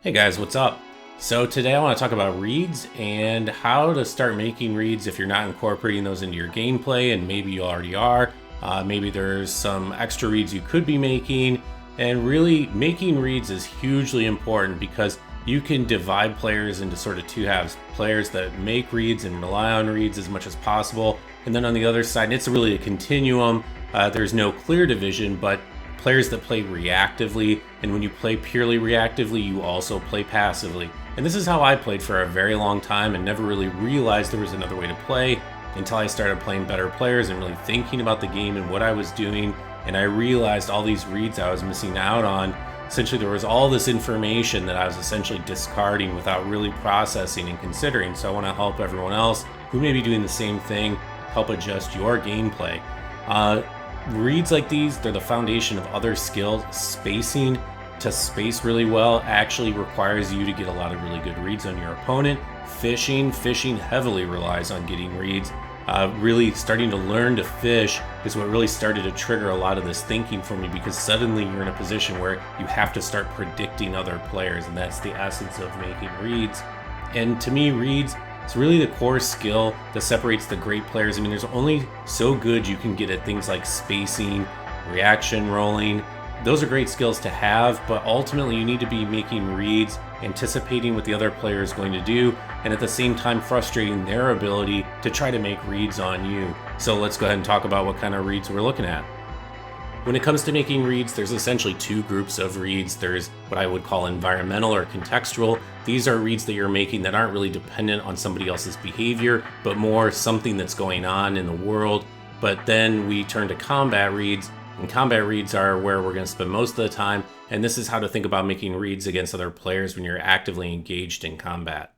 Hey guys, what's up? So today I want to talk about reads and how to start making reads if you're not incorporating those into your gameplay, and maybe you already are. Maybe there's some extra reads you could be making, and really making reads is hugely important because you can divide players into sort of two halves. Players that make reads and rely on reads as much as possible, and then on the other side, it's really a continuum. There's no clear division, but players that play reactively, and when you play purely reactively, you also play passively. And this is how I played for a very long time and never really realized there was another way to play until I started playing better players and really thinking about the game and what I was doing. And I realized all these reads I was missing out on. Essentially, there was all this information that I was essentially discarding without really processing and considering. So I want to help everyone else who may be doing the same thing, help adjust your gameplay. Reads like these, they're the foundation of other skills. Spacing to space really well actually requires you to get a lot of really good reads on your opponent. Fishing heavily relies on getting reads. Really starting to learn to fish is what really started to trigger a lot of this thinking for me, because suddenly you're in a position where you have to start predicting other players, and that's the essence of making reads. And to me, reads, it's really the core skill that separates the great players. I mean, there's only so good you can get at things like spacing, reaction rolling. Those are great skills to have, but ultimately you need to be making reads, anticipating what the other player is going to do, and at the same time frustrating their ability to try to make reads on you. So let's go ahead and talk about what kind of reads we're looking at. When it comes to making reads, there's essentially two groups of reads. There's what I would call environmental or contextual. These are reads that you're making that aren't really dependent on somebody else's behavior, but more something that's going on in the world. But then we turn to combat reads, and combat reads are where we're going to spend most of the time. And this is how to think about making reads against other players when you're actively engaged in combat.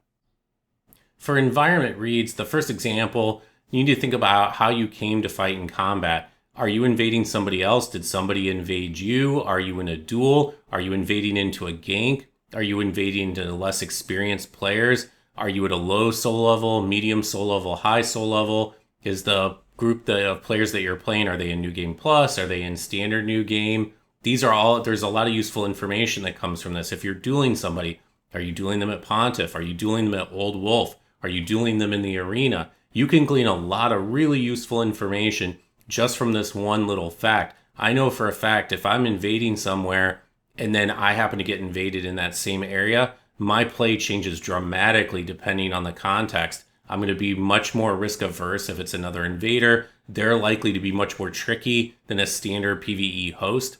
For environment reads, the first example, you need to think about how you came to fight in combat. Are you invading somebody else? Did somebody invade you? Are you in a duel? Are you invading into a gank? Are you invading into less experienced players? Are you at a low soul level, medium soul level, high soul level? Is the group of players that you're playing, are they in New Game Plus? Are they in Standard New Game? There's a lot of useful information that comes from this. If you're dueling somebody, are you dueling them at Pontiff? Are you dueling them at Old Wolf? Are you dueling them in the arena? You can glean a lot of really useful information just from this one little fact. I know for a fact if I'm invading somewhere and then I happen to get invaded in that same area, my play changes dramatically depending on the context. I'm going to be much more risk averse if it's another invader. They're likely to be much more tricky than a standard PvE host.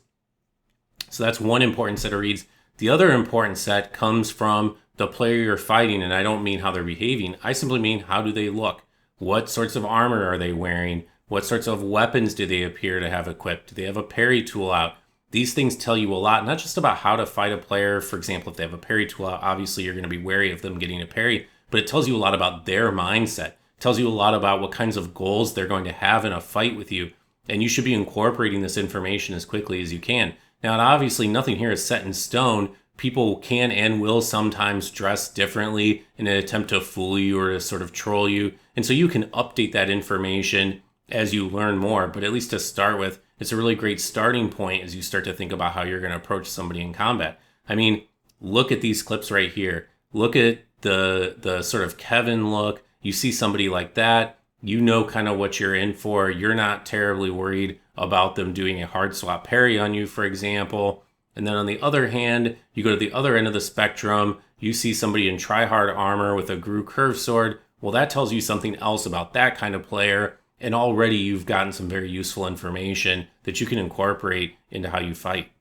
So that's one important set of reads. The other important set comes from the player you're fighting, and I don't mean how they're behaving. I simply mean, how do they look? What sorts of armor are they wearing? What sorts of weapons do they appear to have equipped? Do they have a parry tool out? These things tell you a lot, not just about how to fight a player. For example, if they have a parry tool out, obviously you're going to be wary of them getting a parry, but it tells you a lot about their mindset. It tells you a lot about what kinds of goals they're going to have in a fight with you, and you should be incorporating this information as quickly as you can. Now, obviously, nothing here is set in stone. People can and will sometimes dress differently in an attempt to fool you or to sort of troll you, and so you can update that information as you learn more. But at least to start with, it's a really great starting point as you start to think about how you're going to approach somebody in combat. I mean, look at these clips right here. Look at the sort of Kevin look. You see somebody like that, you know kind of what you're in for. You're not terribly worried about them doing a hard swap parry on you, for example. And then on the other hand, you go to the other end of the spectrum, you see somebody in tryhard armor with a Gru curve sword. Well, that tells you something else about that kind of player. And already you've gotten some very useful information that you can incorporate into how you fight.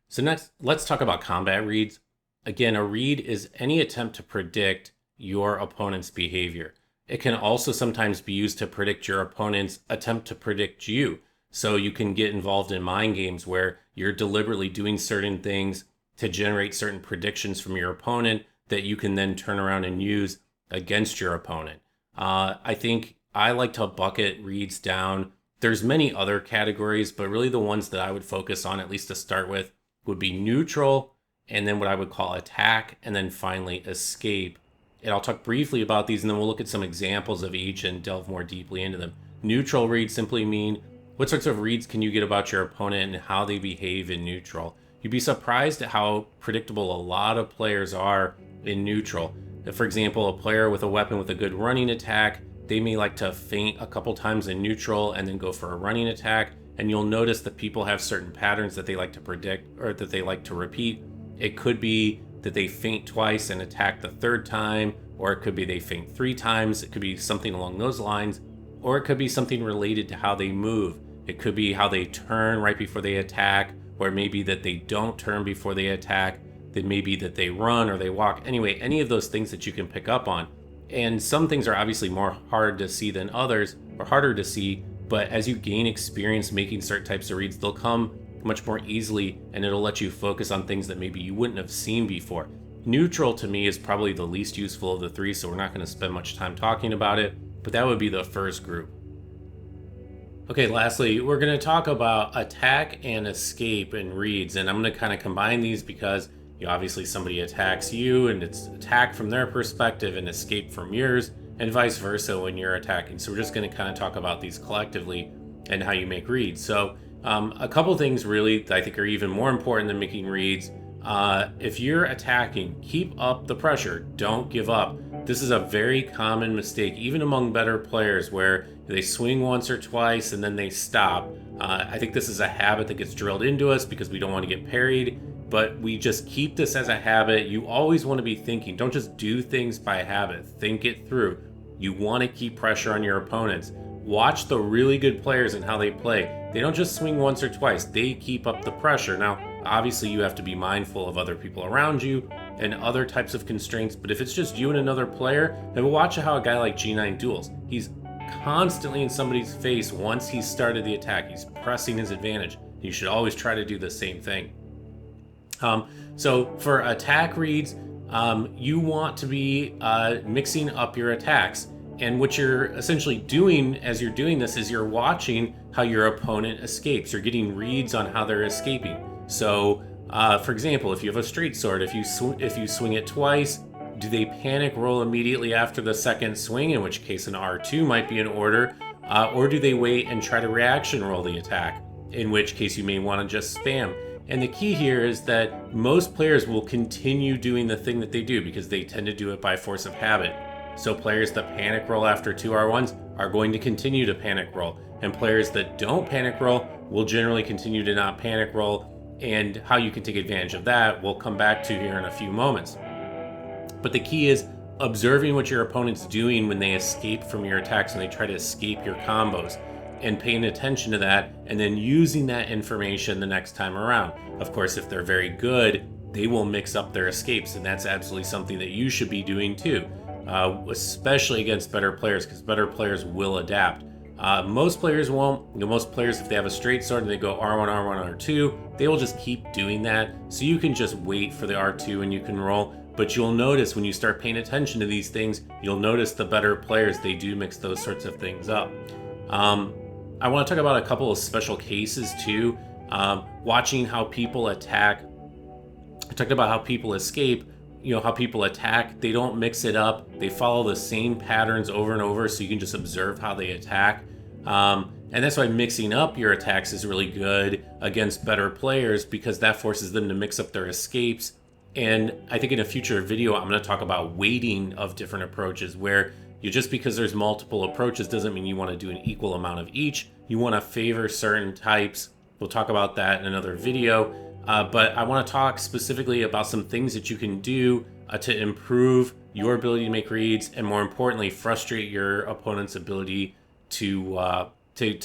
So next, let's talk about combat reads. Again, a read is any attempt to predict your opponent's behavior. It can also sometimes be used to predict your opponent's attempt to predict you. So you can get involved in mind games where you're deliberately doing certain things to generate certain predictions from your opponent that you can then turn around and use against your opponent. I think I like to bucket reads down. There's many other categories, but really the ones that I would focus on, at least to start with, would be neutral, and then what I would call attack, and then finally escape. And I'll talk briefly about these, and then we'll look at some examples of each and delve more deeply into them. Neutral reads simply mean, what sorts of reads can you get about your opponent and how they behave in neutral? you'd be surprised at how predictable a lot of players are in neutral. For example, a player with a weapon with a good running attack, they may like to feint a couple times in neutral and then go for a running attack. And you'll notice that people have certain patterns that they like to predict or that they like to repeat. It could be that they feint twice and attack the third time, or it could be they feint 3 times. It could be something along those lines, or it could be something related to how they move. It could be how they turn right before they attack, or maybe that they don't turn before they attack. That maybe that they run or they walk. Anyway, any of those things that you can pick up on. And some things are obviously more hard to see than others, or harder to see. But as you gain experience making certain types of reads, they'll come much more easily, and it'll let you focus on things that maybe you wouldn't have seen before. Neutral to me is probably the least useful of the 3, so we're not going to spend much time talking about it, but that would be the first group. Okay, lastly, we're going to talk about attack and escape in reads, and I'm going to kind of combine these because obviously somebody attacks you and it's attack from their perspective and escape from yours, and vice versa when you're attacking. So we're just going to kind of talk about these collectively and how you make reads. So a couple things really that I think are even more important than making reads. If you're attacking, keep up the pressure. Don't give up. This is a very common mistake, even among better players, where they swing once or twice and then they stop. I think this is a habit that gets drilled into us because we don't want to get parried, but we just keep this as a habit. You always want to be thinking. Don't just do things by habit. Think it through. You want to keep pressure on your opponents. Watch the really good players and how they play. They don't just swing once or twice. They keep up the pressure. Now, obviously, you have to be mindful of other people around you and other types of constraints, but if it's just you and another player, then watch how a guy like G9 duels. He's constantly in somebody's face once he's started the attack. He's pressing his advantage. You should always try to do the same thing. So for attack reads, you want to be mixing up your attacks. And what you're essentially doing as you're doing this is you're watching how your opponent escapes. You're getting reads on how they're escaping. So, for example, if you have a straight sword, if you swing it twice, do they panic roll immediately after the second swing, in which case an R2 might be in order, or do they wait and try to reaction roll the attack, in which case you may want to just spam. And the key here is that most players will continue doing the thing that they do because they tend to do it by force of habit. So players that panic roll after 2 R1s are going to continue to panic roll, and players that don't panic roll will generally continue to not panic roll. And how you can take advantage of that we'll come back to here in a few moments. But the key is observing what your opponent's doing when they escape from your attacks and they try to escape your combos, and paying attention to that and then using that information the next time around. Of course, if they're very good, they will mix up their escapes, and that's absolutely something that you should be doing too, especially against better players, because better players will adapt. Most players won't. Most players, if they have a straight sword and they go R1, R1, R2, they will just keep doing that. So you can just wait for the R2 and you can roll. But you'll notice when you start paying attention to these things, you'll notice the better players, they do mix those sorts of things up. I want to talk about a couple of special cases too. Watching how people attack. I talked about how people escape. How people attack, they don't mix it up. They follow the same patterns over and over, so you can just observe how they attack. And that's why mixing up your attacks is really good against better players, because that forces them to mix up their escapes. And I think in a future video, I'm going to talk about weighting of different approaches, where just because there's multiple approaches doesn't mean you want to do an equal amount of each. You want to favor certain types. We'll talk about that in another video. But I want to talk specifically about some things that you can do to improve your ability to make reads, and more importantly, frustrate your opponent's ability to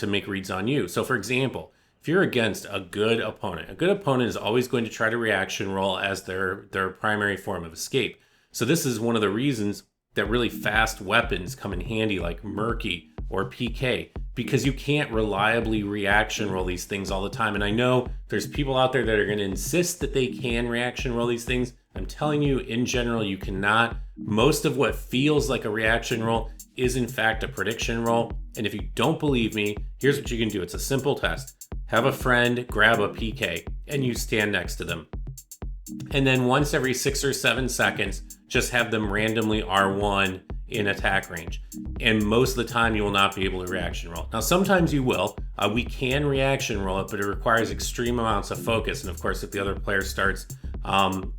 make reads on you. So for example, if you're against a good opponent is always going to try to reaction roll as their primary form of escape. So this is one of the reasons that really fast weapons come in handy, like Murky or PK, because you can't reliably reaction roll these things all the time. And I know there's people out there that are going to insist that they can reaction roll these things. I'm telling you, in general, you cannot. Most of what feels like a reaction roll is in fact a prediction roll. And if you don't believe me, here's what you can do. It's a simple test. Have a friend grab a PK and you stand next to them. And then once every 6 or 7 seconds, just have them randomly R1 in attack range. And most of the time you will not be able to reaction roll. Now sometimes you will. We can reaction roll it, but it requires extreme amounts of focus. And of course, if the other player starts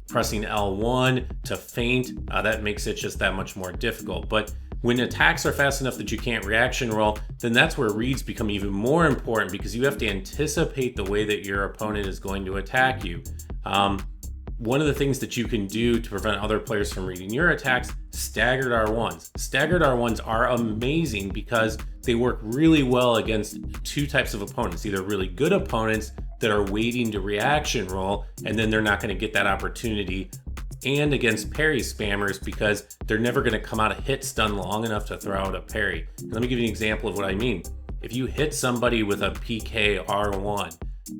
pressing L1 to feint, that makes it just that much more difficult. But when attacks are fast enough that you can't reaction roll, then that's where reads become even more important, because you have to anticipate the way that your opponent is going to attack you. One of the things that you can do to prevent other players from reading your attacks, staggered R1s. Staggered R1s are amazing because they work really well against two types of opponents, either really good opponents that are waiting to reaction roll, and then they're not going to get that opportunity, and against parry spammers because they're never going to come out of hit stun long enough to throw out a parry. And let me give you an example of what I mean. If you hit somebody with a PK R1,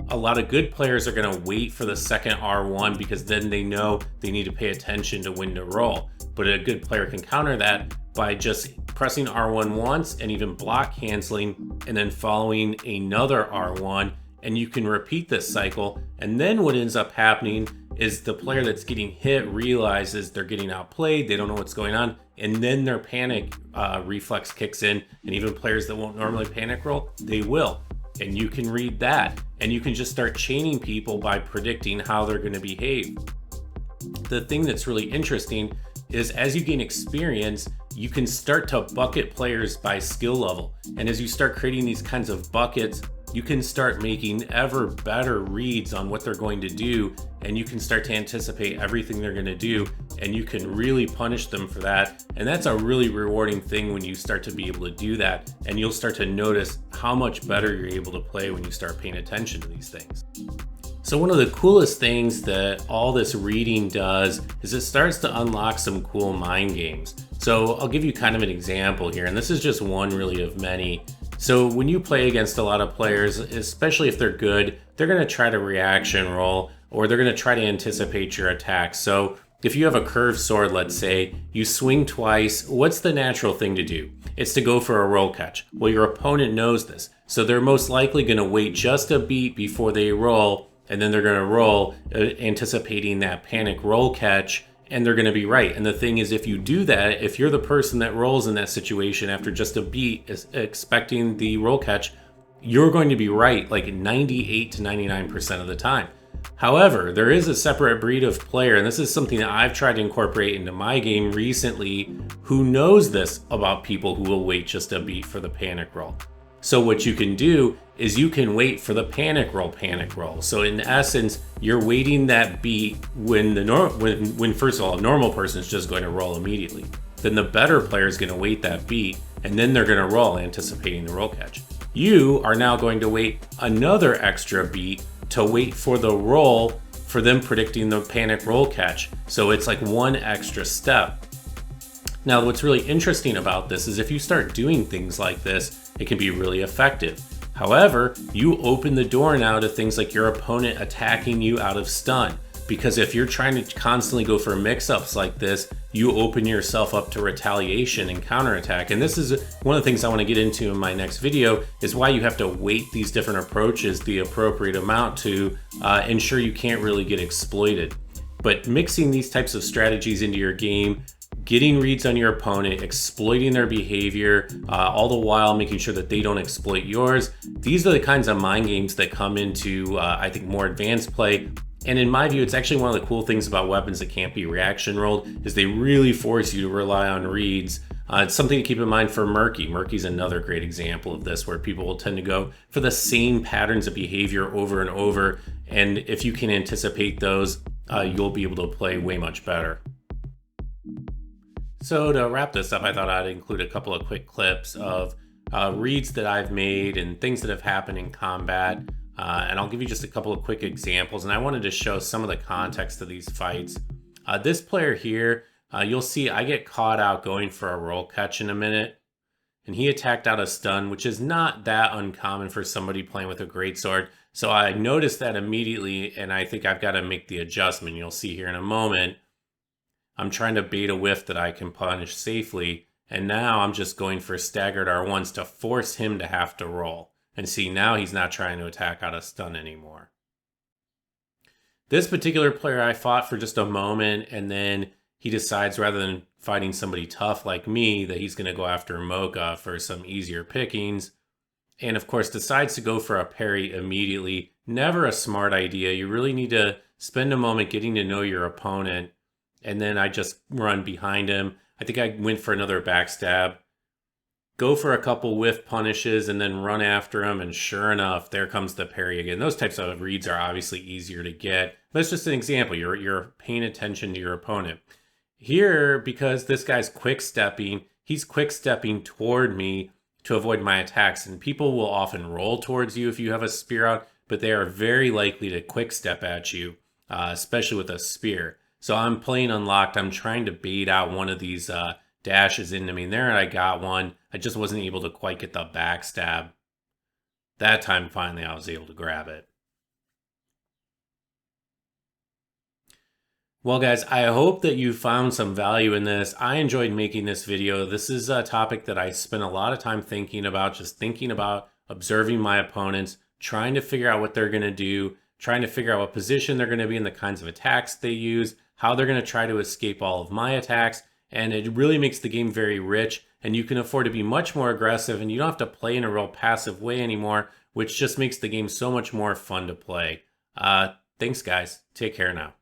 a lot of good players are going to wait for the second R1 because then they know they need to pay attention to when to roll. But a good player can counter that by just pressing R1 once and even block canceling and then following another R1, and you can repeat this cycle. And then what ends up happening is the player that's getting hit realizes they're getting outplayed, they don't know what's going on, and then their panic reflex kicks in, and even players that won't normally panic roll, they will. And you can read that, and you can just start chaining people by predicting how they're going to behave. The thing that's really interesting is as you gain experience, you can start to bucket players by skill level. And as you start creating these kinds of buckets, you can start making ever better reads on what they're going to do, and you can start to anticipate everything they're going to do, and you can really punish them for that. And that's a really rewarding thing when you start to be able to do that, and you'll start to notice how much better you're able to play when you start paying attention to these things. So one of the coolest things that all this reading does is it starts to unlock some cool mind games. So I'll give you kind of an example here, and this is just one really of many. So when you play against a lot of players, especially if they're good, they're going to try to reaction roll, or they're going to try to anticipate your attack. So if you have a curved sword, let's say, you swing twice, what's the natural thing to do? It's to go for a roll catch. Well, your opponent knows this, so they're most likely going to wait just a beat before they roll, and then they're going to roll, anticipating that panic roll catch, and they're going to be right. And the thing is, if you do that, if you're the person that rolls in that situation after just a beat, expecting the roll catch, you're going to be right like 98 to 99% of the time. However, there is a separate breed of player, and this is something that I've tried to incorporate into my game recently, who knows this about people who will wait just a beat for the panic roll. So what you can do is you can wait for the panic roll. So in essence, you're waiting that beat when when first of all, a normal person is just going to roll immediately. Then the better player is going to wait that beat, and then they're going to roll, anticipating the roll catch. You are now going to wait another extra beat to wait for the roll, for them predicting the panic roll catch. So it's like one extra step. Now, what's really interesting about this is if you start doing things like this, it can be really effective. However, you open the door now to things like your opponent attacking you out of stun. Because if you're trying to constantly go for mix-ups like this, you open yourself up to retaliation and counterattack. And this is one of the things I want to get into in my next video, is why you have to weight these different approaches the appropriate amount to ensure you can't really get exploited. But mixing these types of strategies into your game, getting reads on your opponent, exploiting their behavior, all the while making sure that they don't exploit yours. These are the kinds of mind games that come into, I think, more advanced play. And in my view, it's actually one of the cool things about weapons that can't be reaction rolled, is they really force you to rely on reads. It's something to keep in mind for Murky. Murky's another great example of this, where people will tend to go for the same patterns of behavior over and over. And if you can anticipate those, you'll be able to play way much better. So to wrap this up, I thought I'd include a couple of quick clips of reads that I've made and things that have happened in combat. And I'll give you just a couple of quick examples. And I wanted to show some of the context of these fights. This player here, you'll see I get caught out going for a roll catch in a minute. And he attacked out a stun, which is not that uncommon for somebody playing with a greatsword. So I noticed that immediately, and I think I've got to make the adjustment. You'll see here in a moment. I'm trying to bait a whiff that I can punish safely. And now I'm just going for staggered R1s to force him to have to roll. And see, now he's not trying to attack out of stun anymore. This particular player I fought for just a moment, and then he decides rather than fighting somebody tough like me that he's going to go after Mocha for some easier pickings. And of course, decides to go for a parry immediately. Never a smart idea. You really need to spend a moment getting to know your opponent. And then I just run behind him. I think I went for another backstab. Go for a couple whiff punishes and then run after him. And sure enough, there comes the parry again. Those types of reads are obviously easier to get. But it's just an example. You're paying attention to your opponent. Here, because this guy's quick stepping, he's quick stepping toward me to avoid my attacks. And people will often roll towards you if you have a spear out, but they are very likely to quick step at you, especially with a spear. So I'm playing unlocked. I'm trying to bait out one of these dashes into me. And there I got one. I just wasn't able to quite get the backstab. That time, finally, I was able to grab it. Well, guys, I hope that you found some value in this. I enjoyed making this video. This is a topic that I spent a lot of time thinking about, just thinking about observing my opponents, trying to figure out what they're going to do, trying to figure out what position they're going to be in, the kinds of attacks they use, how they're going to try to escape all of my attacks. And it really makes the game very rich, and you can afford to be much more aggressive, and you don't have to play in a real passive way anymore, which just makes the game so much more fun to play. Thanks, guys. Take care now.